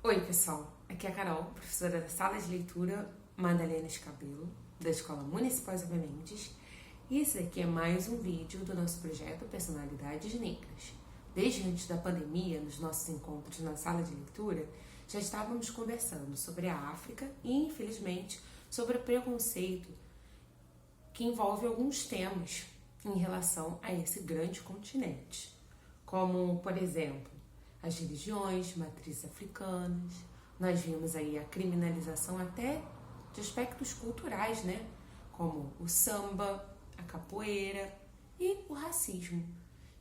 Oi, pessoal. Aqui é a Carol, professora da Sala de Leitura Madalena Scabelo, da Escola Municipal Isabel Mendes, e esse aqui é mais um vídeo do nosso projeto Personalidades Negras. Desde antes da pandemia, nos nossos encontros na Sala de Leitura, já estávamos conversando sobre a África e, infelizmente, sobre o preconceito que envolve alguns temas em relação a esse grande continente, como, por exemplo, as religiões, matrizes africanas. Nós vimos aí a criminalização até de aspectos culturais, né? Como o samba, a capoeira e o racismo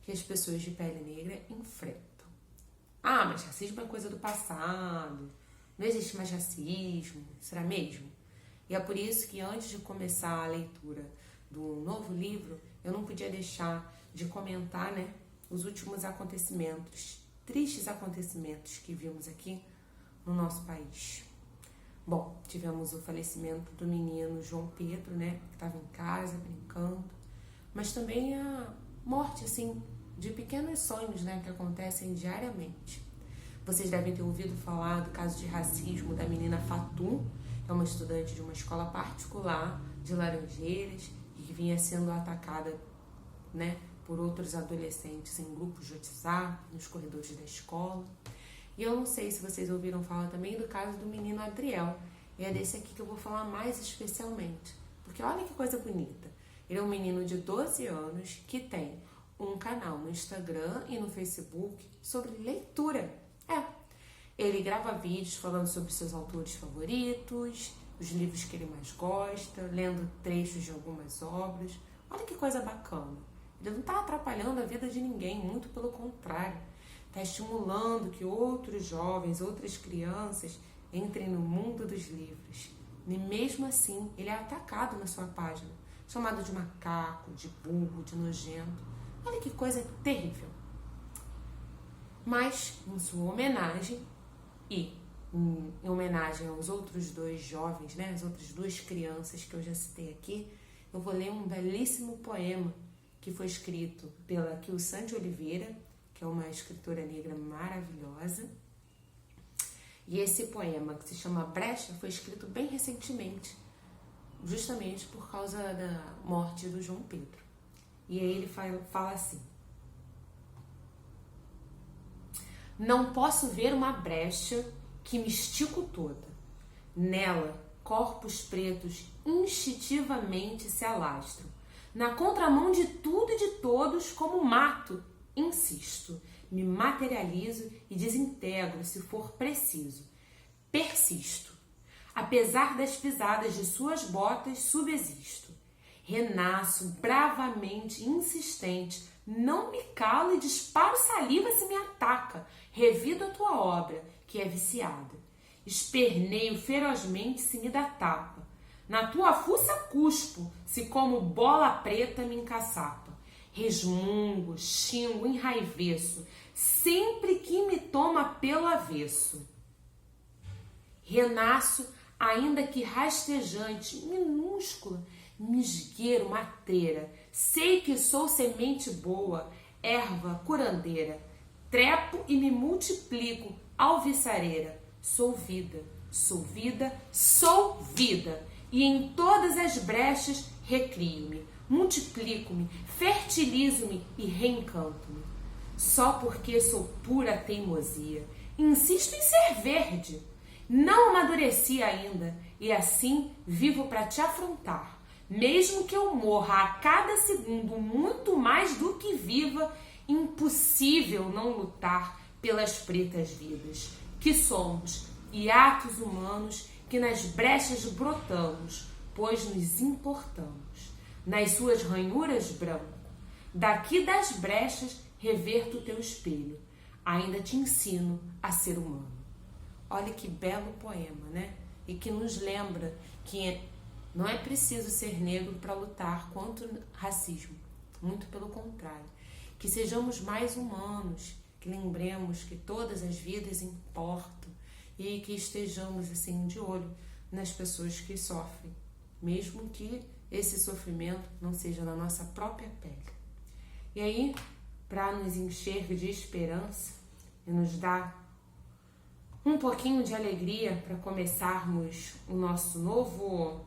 que as pessoas de pele negra enfrentam. Ah, mas racismo é coisa do passado, não existe mais racismo, será mesmo? E é por isso que antes de começar a leitura do novo livro, eu não podia deixar de comentar, né, os últimos acontecimentos, tristes acontecimentos que vimos aqui no nosso país. Bom, tivemos o falecimento do menino João Pedro, né, que estava em casa brincando, mas também a morte, assim, de pequenos sonhos, né, que acontecem diariamente. Vocês devem ter ouvido falar do caso de racismo da menina Fatum, que é uma estudante de uma escola particular de Laranjeiras e que vinha sendo atacada, né, por outros adolescentes em grupos de WhatsApp, nos corredores da escola. E eu não sei se vocês ouviram falar também do caso do menino Adriel. E é desse aqui que eu vou falar mais especialmente. Porque olha que coisa bonita. Ele é um menino de 12 anos que tem um canal no Instagram e no Facebook sobre leitura. Ele grava vídeos falando sobre seus autores favoritos, os livros que ele mais gosta, lendo trechos de algumas obras. Olha que coisa bacana. Ele não está atrapalhando a vida de ninguém, muito pelo contrário. Está estimulando que outros jovens, outras crianças entrem no mundo dos livros. E mesmo assim, ele é atacado na sua página, chamado de macaco, de burro, de nojento. Olha que coisa terrível. Mas, em sua homenagem, e em homenagem aos outros dois jovens, né, as outras duas crianças que eu já citei aqui, eu vou ler um belíssimo poema que foi escrito pela Kilsane de Oliveira, que é uma escritora negra maravilhosa. E esse poema, que se chama Brecha, foi escrito bem recentemente, justamente por causa da morte do João Pedro. E aí ele fala assim: não posso ver uma brecha que me estico toda. Nela, corpos pretos instintivamente se alastram. Na contramão de tudo e de todos, como mato, insisto, me materializo e desintegro se for preciso. Persisto. Apesar das pisadas de suas botas, subsisto. Renasço bravamente, insistente, não me calo e disparo saliva se me ataca. Revido a tua obra, que é viciada. Esperneio ferozmente se me dá tapa. Na tua fuça cuspo, se como bola preta me encaçapa. Resmungo, xingo, enraiveço, sempre que me toma pelo avesso. Renasço, ainda que rastejante, minúscula, me esgueiro, matreira. Sei que sou semente boa, erva curandeira. Trepo e me multiplico, alviçareira. Sou vida, sou vida, sou vida. E em todas as brechas recrio-me, multiplico-me, fertilizo-me e reencanto-me. Só porque sou pura teimosia, insisto em ser verde. Não amadureci ainda e assim vivo para te afrontar. Mesmo que eu morra a cada segundo muito mais do que viva, impossível não lutar pelas pretas vidas que somos, hiatos humanos que nas brechas brotamos, pois nos importamos. Nas suas ranhuras branco, daqui das brechas reverto o teu espelho, ainda te ensino a ser humano. Olha que belo poema, né? E que nos lembra que não é preciso ser negro para lutar contra o racismo, muito pelo contrário. Que sejamos mais humanos, que lembremos que todas as vidas importam e que estejamos assim de olho nas pessoas que sofrem, mesmo que esse sofrimento não seja na nossa própria pele. E aí, para nos encher de esperança e nos dar um pouquinho de alegria para começarmos o nosso novo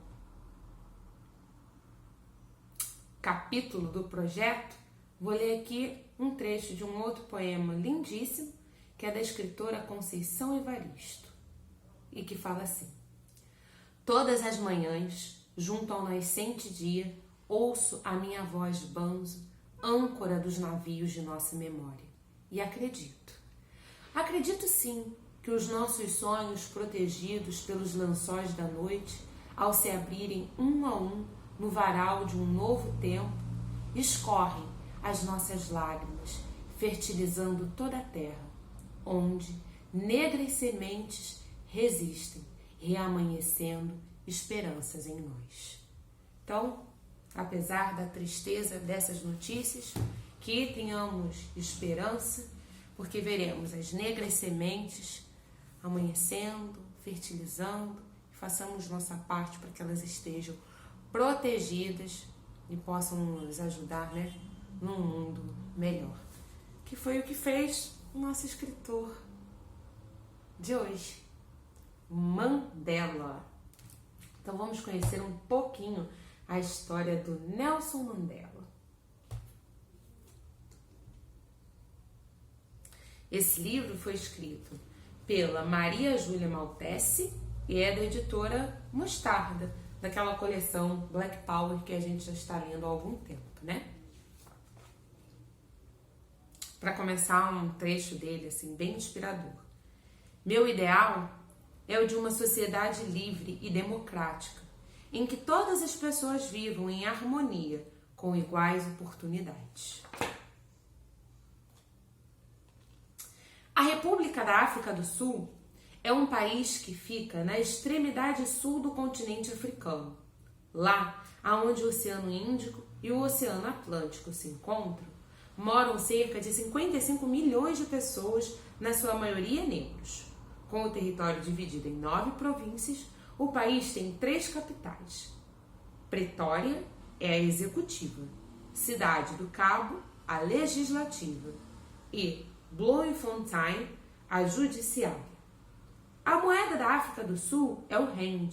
capítulo do projeto, vou ler aqui um trecho de um outro poema lindíssimo, que é da escritora Conceição Evaristo, e que fala assim: todas as manhãs, junto ao nascente dia, ouço a minha voz banzo, âncora dos navios de nossa memória, e acredito. Acredito sim que os nossos sonhos protegidos pelos lençóis da noite, ao se abrirem um a um no varal de um novo tempo, escorrem as nossas lágrimas, fertilizando toda a terra, onde negras sementes resistem, reamanhecendo esperanças em nós. Então, apesar da tristeza dessas notícias, que tenhamos esperança, porque veremos as negras sementes amanhecendo, fertilizando, e façamos nossa parte para que elas estejam protegidas e possam nos ajudar, num mundo melhor. Que foi o que fez o nosso escritor de hoje, Mandela. Então vamos conhecer um pouquinho a história do Nelson Mandela. Esse livro foi escrito pela Maria Júlia Maltese e é da editora Mostarda, daquela coleção Black Power que a gente já está lendo há algum tempo, Para começar, um trecho dele, assim, bem inspirador. Meu ideal é o de uma sociedade livre e democrática, em que todas as pessoas vivam em harmonia, com iguais oportunidades. A República da África do Sul é um país que fica na extremidade sul do continente africano. Lá, aonde o Oceano Índico e o Oceano Atlântico se encontram, moram cerca de 55 milhões de pessoas, na sua maioria negros. Com o território dividido em 9 províncias, o país tem 3 capitais. Pretória é a executiva, Cidade do Cabo, a legislativa, e Bloemfontein, a judiciária. A moeda da África do Sul é o rand,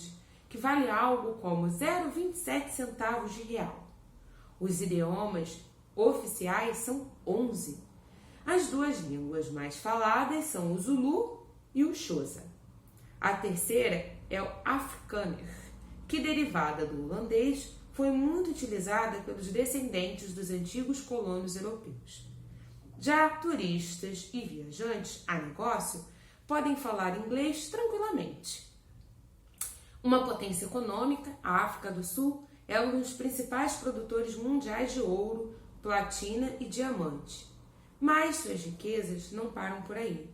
que vale algo como 0,27 centavos de real. Os idiomas oficiais são 11. As 2 línguas mais faladas são o Zulu e o Xhosa. A terceira é o Afrikaner, que, derivada do holandês, foi muito utilizada pelos descendentes dos antigos colonos europeus. Já turistas e viajantes a negócio podem falar inglês tranquilamente. Uma potência econômica, a África do Sul é um dos principais produtores mundiais de ouro, platina e diamante. Mas suas riquezas não param por aí.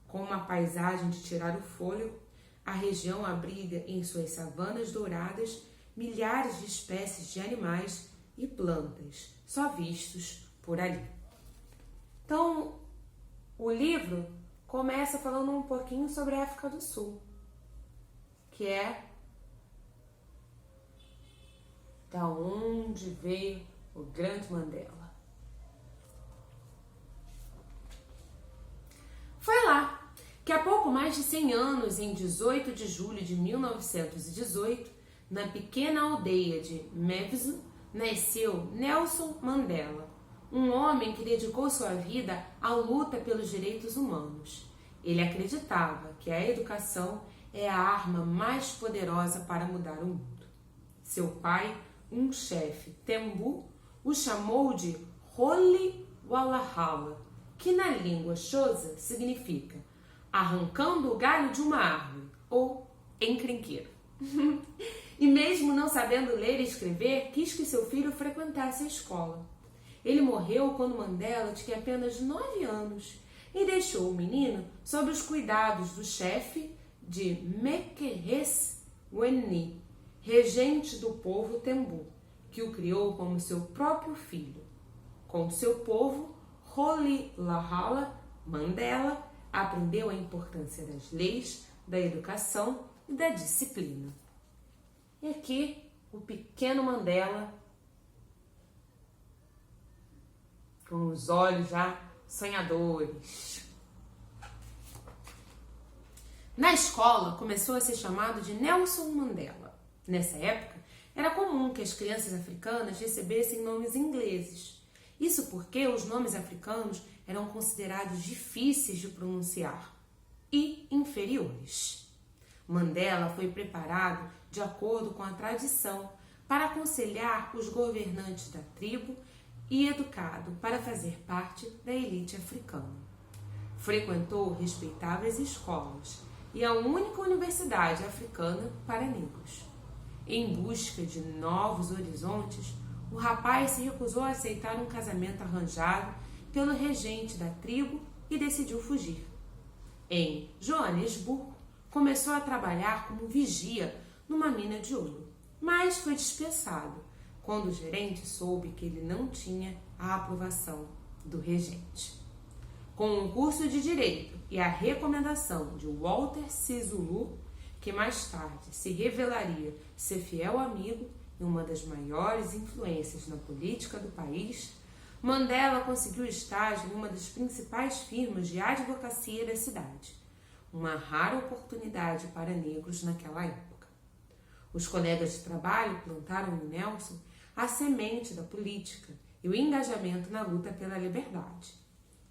Com uma paisagem de tirar o fôlego, a região abriga em suas savanas douradas milhares de espécies de animais e plantas, só vistos por ali. Então, o livro começa falando um pouquinho sobre a África do Sul, que é da onde veio o grande Mandela. Foi lá que há pouco mais de 100 anos, em 18 de julho de 1918, na pequena aldeia de Mvezo, nasceu Nelson Mandela, um homem que dedicou sua vida à luta pelos direitos humanos. Ele acreditava que a educação é a arma mais poderosa para mudar o mundo. Seu pai, um chefe Tembu, o chamou de Roli Walahala, que na língua Xhosa significa arrancando o galho de uma árvore, ou encrenqueiro. E mesmo não sabendo ler e escrever, quis que seu filho frequentasse a escola. Ele morreu quando Mandela tinha apenas 9 anos e deixou o menino sob os cuidados do chefe de Mqenes-Weni, regente do povo Tembu, que o criou como seu próprio filho. Com seu povo, Rolihlahla, Mandela aprendeu a importância das leis, da educação e da disciplina. E aqui, o pequeno Mandela, com os olhos já sonhadores. Na escola, começou a ser chamado de Nelson Mandela. Nessa época, era comum que as crianças africanas recebessem nomes ingleses. Isso porque os nomes africanos eram considerados difíceis de pronunciar e inferiores. Mandela foi preparado de acordo com a tradição para aconselhar os governantes da tribo e educado para fazer parte da elite africana. Frequentou respeitáveis escolas e a única universidade africana para negros. Em busca de novos horizontes, o rapaz se recusou a aceitar um casamento arranjado pelo regente da tribo e decidiu fugir. Em Joanesburgo, começou a trabalhar como vigia numa mina de ouro, mas foi dispensado quando o gerente soube que ele não tinha a aprovação do regente. Com um curso de direito e a recomendação de Walter Sisulu, que mais tarde se revelaria ser fiel amigo e uma das maiores influências na política do país, Mandela conseguiu estágio em uma das principais firmas de advocacia da cidade, uma rara oportunidade para negros naquela época. Os colegas de trabalho plantaram em Nelson a semente da política e o engajamento na luta pela liberdade.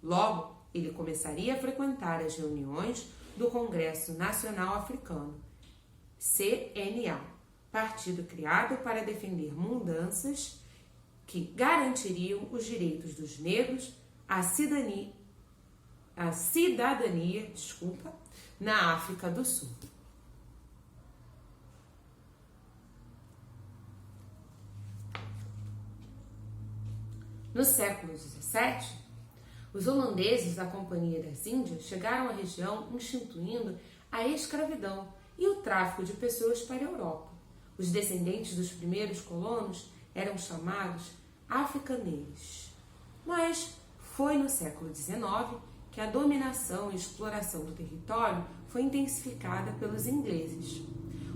Logo, ele começaria a frequentar as reuniões do Congresso Nacional Africano, CNA, partido criado para defender mudanças que garantiriam os direitos dos negros à cidadania, na África do Sul. No século XVII, os holandeses da Companhia das Índias chegaram à região instituindo a escravidão e o tráfico de pessoas para a Europa. Os descendentes dos primeiros colonos eram chamados africaneiros. Mas foi no século XIX que a dominação e exploração do território foi intensificada pelos ingleses.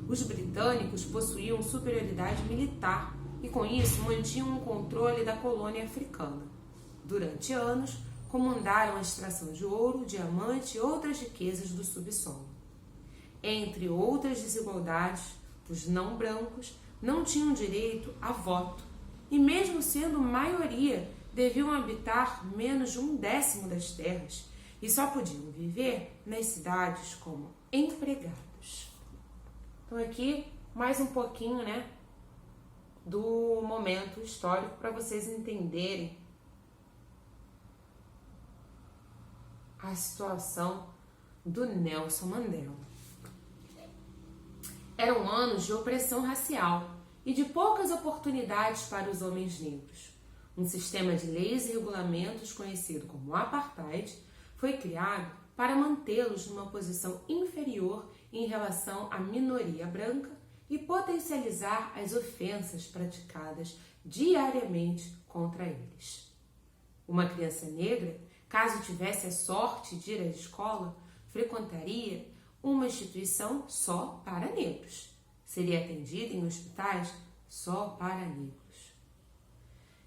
Os britânicos possuíam superioridade militar e, com isso, mantinham um controle da colônia africana. Durante anos, comandaram a extração de ouro, diamante e outras riquezas do subsolo. Entre outras desigualdades, os não brancos não tinham direito a voto e, mesmo sendo maioria, deviam habitar menos de 1/10 das terras e só podiam viver nas cidades como empregados. Então aqui mais um pouquinho, do momento histórico para vocês entenderem a situação do Nelson Mandela. Eram anos de opressão racial e de poucas oportunidades para os homens negros. Um sistema de leis e regulamentos conhecido como apartheid foi criado para mantê-los numa posição inferior em relação à minoria branca e potencializar as ofensas praticadas diariamente contra eles. Uma criança negra, caso tivesse a sorte de ir à escola, frequentaria uma instituição só para negros. Seria atendida em hospitais só para negros.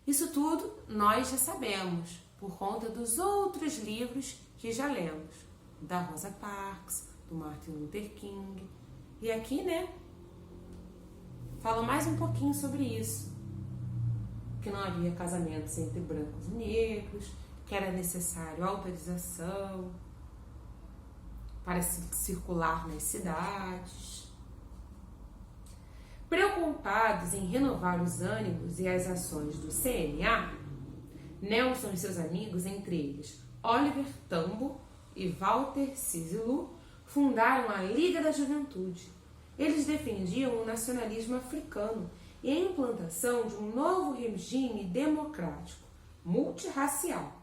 Isso tudo nós já sabemos, por conta dos outros livros que já lemos, da Rosa Parks, do Martin Luther King. E aqui, fala mais um pouquinho sobre isso. Que não havia casamentos entre brancos e negros, que era necessário autorização para circular nas cidades. Preocupados em renovar os ânimos e as ações do CNA, Nelson e seus amigos, entre eles Oliver Tambo e Walter Sisulu, fundaram a Liga da Juventude. Eles defendiam o nacionalismo africano e a implantação de um novo regime democrático, multirracial.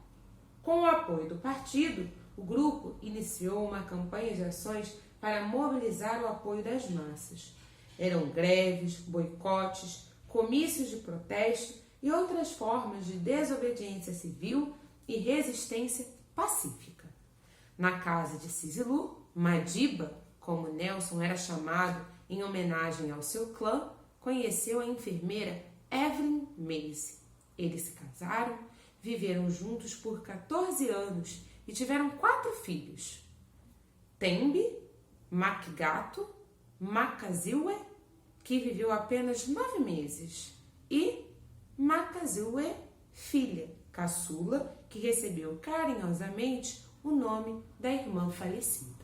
Com o apoio do partido, o grupo iniciou uma campanha de ações para mobilizar o apoio das massas. Eram greves, boicotes, comícios de protesto e outras formas de desobediência civil e resistência pacífica. Na casa de Sisulu, Madiba, como Nelson era chamado em homenagem ao seu clã, conheceu a enfermeira Evelyn Macy. Eles se casaram, viveram juntos por 14 anos e tiveram 4 filhos: Tembi, Macgato Makaziwe, que viveu apenas 9 meses, e Makaziwe, filha, caçula, que recebeu carinhosamente o nome da irmã falecida.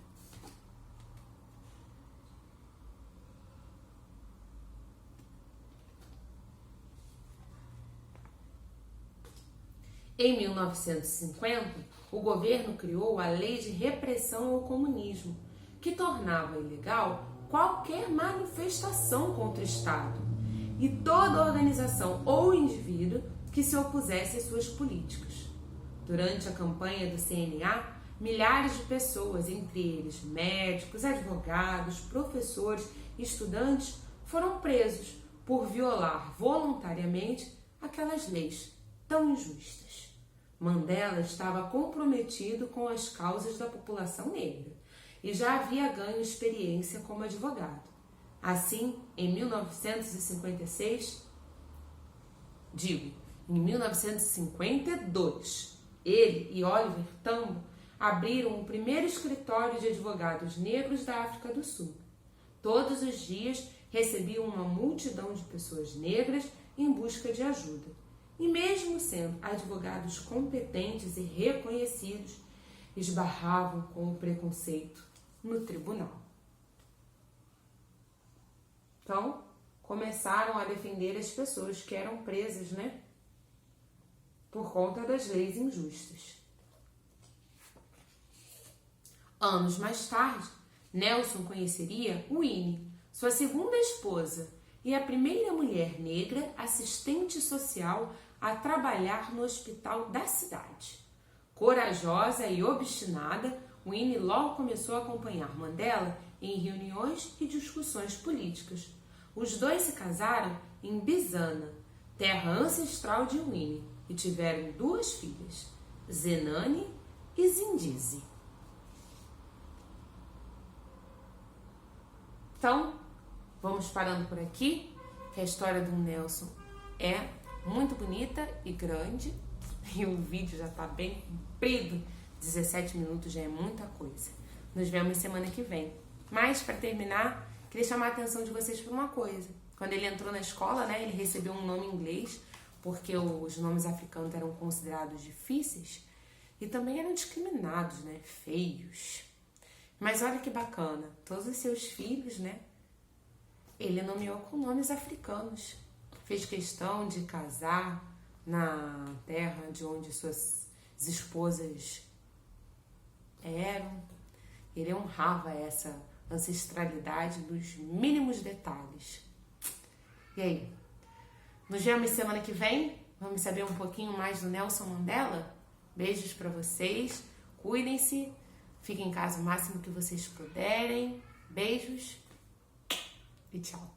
Em 1950, o governo criou a Lei de Repressão ao Comunismo, que tornava ilegal qualquer manifestação contra o Estado e toda organização ou indivíduo que se opusesse às suas políticas. Durante a campanha do CNA, milhares de pessoas, entre eles médicos, advogados, professores e estudantes, foram presos por violar voluntariamente aquelas leis tão injustas. Mandela estava comprometido com as causas da população negra e já havia ganho experiência como advogado. Assim, em 1952, ele e Oliver Tambo abriram o primeiro escritório de advogados negros da África do Sul. Todos os dias recebiam uma multidão de pessoas negras em busca de ajuda. E mesmo sendo advogados competentes e reconhecidos, esbarravam com o preconceito no tribunal. Então, começaram a defender as pessoas que eram presas, por conta das leis injustas. Anos mais tarde, Nelson conheceria Winnie, sua segunda esposa, e a primeira mulher negra assistente social a trabalhar no hospital da cidade. Corajosa e obstinada, Winnie logo começou a acompanhar Mandela em reuniões e discussões políticas. Os dois se casaram em Bizana, terra ancestral de Winnie, e tiveram 2 filhas, Zenani e Zindize. Então, vamos parando por aqui, que a história do Nelson é muito bonita e grande, e o vídeo já está bem comprido, 17 minutos já é muita coisa. Nos vemos semana que vem. Mas, para terminar, queria chamar a atenção de vocês por uma coisa. Quando ele entrou na escola, ele recebeu um nome em inglês, porque os nomes africanos eram considerados difíceis e também eram discriminados, feios. Mas olha que bacana, todos os seus filhos, ele nomeou com nomes africanos. Fez questão de casar na terra de onde suas esposas eram. Ele honrava essa ancestralidade nos mínimos detalhes. E aí? Nos vemos semana que vem? Vamos saber um pouquinho mais do Nelson Mandela? Beijos pra vocês. Cuidem-se. Fiquem em casa o máximo que vocês puderem. Beijos e tchau.